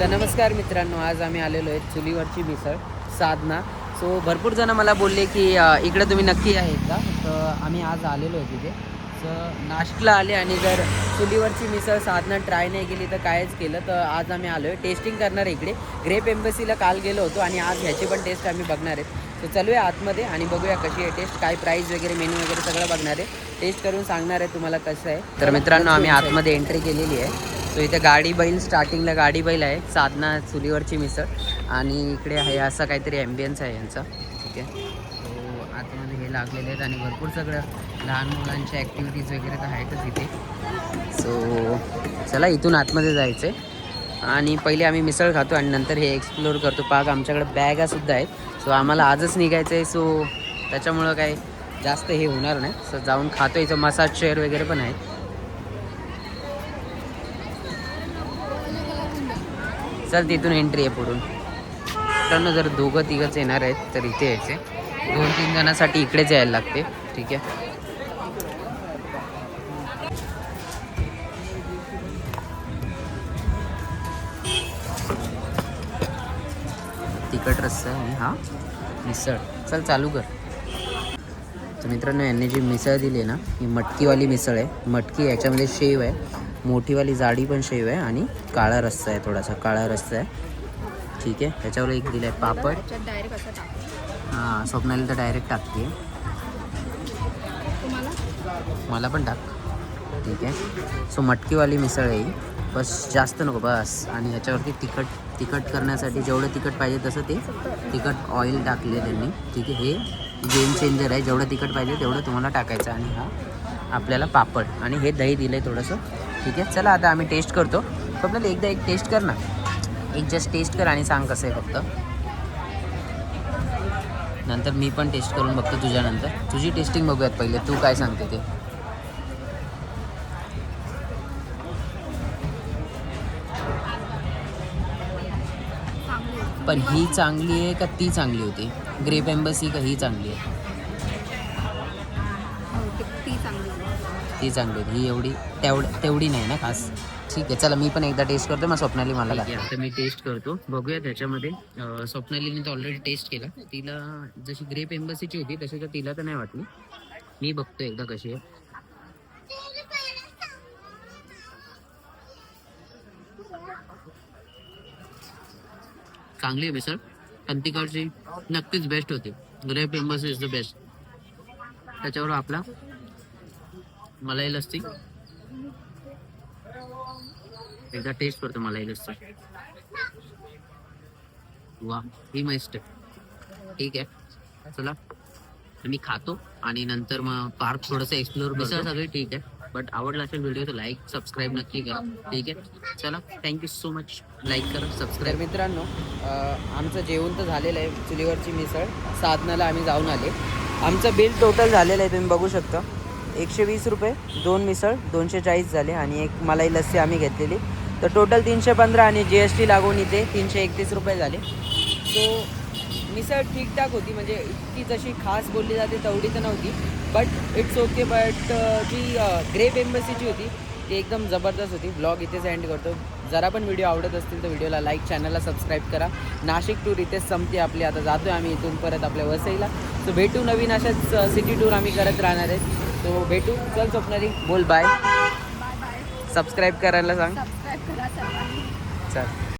तर नमस्कार मित्रांनो, आज आम्ही आलेलो आहे चुलीवरची मिसळ साधना. सो भरपूर जण मला बोलले की इकडे तुम्ही नक्की आहेत का. तर आम्ही आज आलेलो आहे तिथे. नाशिकला आले आणि जर चुलीवरची मिसळ साधना ट्राय नाही केली तर कायच केलं. तर आज आम्ही आलो आहे टेस्टिंग करणार आहे इकडे. ग्रेप एम्बसीला काल गेलो होतो आणि आज ह्याची पण टेस्ट आम्ही बघणार आहेत. तर चालूया आतमध्ये आणि बघूया कशी आहे टेस्ट, काय प्राईस वगैरे, मेनू वगैरे सगळं बघणार आहे. टेस्ट करून सांगणार आहे तुम्हाला कसं आहे. तर मित्रांनो, आम्ही आतमध्ये एंट्री केलेली आहे. सो इथे गाडी बैल, स्टार्टिंगला गाडी बैल आहे, साधना चुलीवरची मिसळ आणि इकडे आहे असं काहीतरी ॲम्बियन्स आहे यांचा. ठीक आहे. सो आतमध्ये हे लागलेले आहेत आणि भरपूर सगळं लहान मुलांच्या ॲक्टिव्हिटीज वगैरे तर आहेतच इथे. सो चला इथून आतमध्ये जायचं आहे आणि पहिले आम्ही मिसळ खातो आणि नंतर हे एक्सप्लोर करतो. पाक आमच्याकडे बॅगासुद्धा आहेत. सो आम्हाला आजच निघायचं आहे. सो त्याच्यामुळं काय जास्त हे होणार नाही. सो जाऊन खातो. इथं मसाज चेअर वगैरे पण आहेत. चल तिथून एंट्री आहे पुढून. मित्रांनो, जर दोघं तिघंच येणार आहेत तर इथे यायचे. 2-3 जणांसाठी इकडेच यायला लागते. ठीक आहे. तिखट रस्सा आणि हा मिसळ. चल चालू कर. तर मित्रांनो, यांनी जी मिसळ दिली आहे ना, ही मटकीवाली मिसळ आहे. मटकी, याच्यामध्ये शेव आहे, मोठीवाली जाडी पण शेव आहे आणि काळा रस्सा आहे, थोडासा काळा रस्सा आहे. ठीक आहे. त्याच्यावर एक दिलं आहे पापड. हां, स्वप्नाली तर डायरेक्ट टाकते. मला पण टाक. ठीक आहे. सो मटकीवाली मिसळ आहे ही. बस जास्त नको बस. आणि ह्याच्यावरती तिखट करण्यासाठी जेवढं तिखट पाहिजे तसं ते तिखट ऑइल टाकले त्यांनी. ठीक आहे. हे गेम चेंजर आहे. जेवढं तिखट पाहिजे तेवढं तुम्हाला टाकायचं. आणि हा आपल्याला पापड आणि हे दही दिलं आहे थोडंसं. ठीक आहे. चला आता आम्ही टेस्ट करतो. स्वप्नाली एकदा एक टेस्ट कर ना. एक जस्ट टेस्ट कर आणि सांग कसं आहे. फक्त नंतर मी पण टेस्ट करून बघतो तुझ्यानंतर. तुझी टेस्टिंग बघूयात पहिले, तू काय सांगते ते. पण ही चांगली आहे का ती चांगली होती? ग्रेप एम्बसी का ही चांगली आहे? ती चांगली होती. ही एवढी तेवढी नाही ना खास. ठीक आहे. चला मी पण एकदा टेस्ट करतो, मग स्वप्नाली मला लागते. आता मी टेस्ट करतो, बघूया त्याच्यामध्ये. स्वप्नालीने तर ऑलरेडी टेस्ट केला. तिला जशी ग्रेप एम्बसीची होती तशी तर तिला तर नाही वाटली. मी बघतो एकदा कशी आहे. चांगली आहे मिसळ, पण तिकडची नक्कीच बेस्ट होती. Grape embassy is the best. त्याच्यावर आपला मलाई लस्सी एकदा टेस्ट करतो. मलाई लस्सी, वा, ही मस्त आहे. ठीक आहे. चला मी खातो आणि नंतर मग पार्क थोडंसं एक्सप्लोर करतो. मिसळ सगळी ठीक आहे, बट आवडला असेल व्हिडिओ तर लाईक सबस्क्राईब नक्की करा. ठीक आहे. चला, थँक्यू सो मच. लाईक करा, सबस्क्राईब. मित्रांनो, आमचं जेवण तर झालेलं आहे. चुलीवरची मिसळ साधनाला आम्ही जाऊन आले. आमचं बिल टोटल झालेलं आहे, तुम्ही बघू शकता. 120 रुपये, 2 मिसळ 240 झाले आणि एक मलाई लस्सी आम्ही घेतलेली. तर टोटल 315 आणि GST लागून इथे 331 रुपये झाले. सो मिसळ ठीकठाक होती, म्हणजे इतकी जशी खास बोलली जाते तेवढी तर नव्हती, बट इट्स ओके. बट जी ग्रेप एम्बसीची होती ती एकदम जबरदस्त होती. ब्लॉग इथेच एंड करतो. जरा पण व्हिडिओ आवडत असतील तर व्हिडिओला लाईक, चॅनलला सबस्क्राईब करा. नाशिक टूर इथेच संपते आपली. आता जातो आहे आम्ही इथून परत आपल्या वसईला. सो भेटू, नवीन अशाच सिटी टूर आम्ही करत राहणार आहेत. सो भेटू. चल स्वप्नाली, बोल बाय. सबस्क्राईब करायला सांग. चल.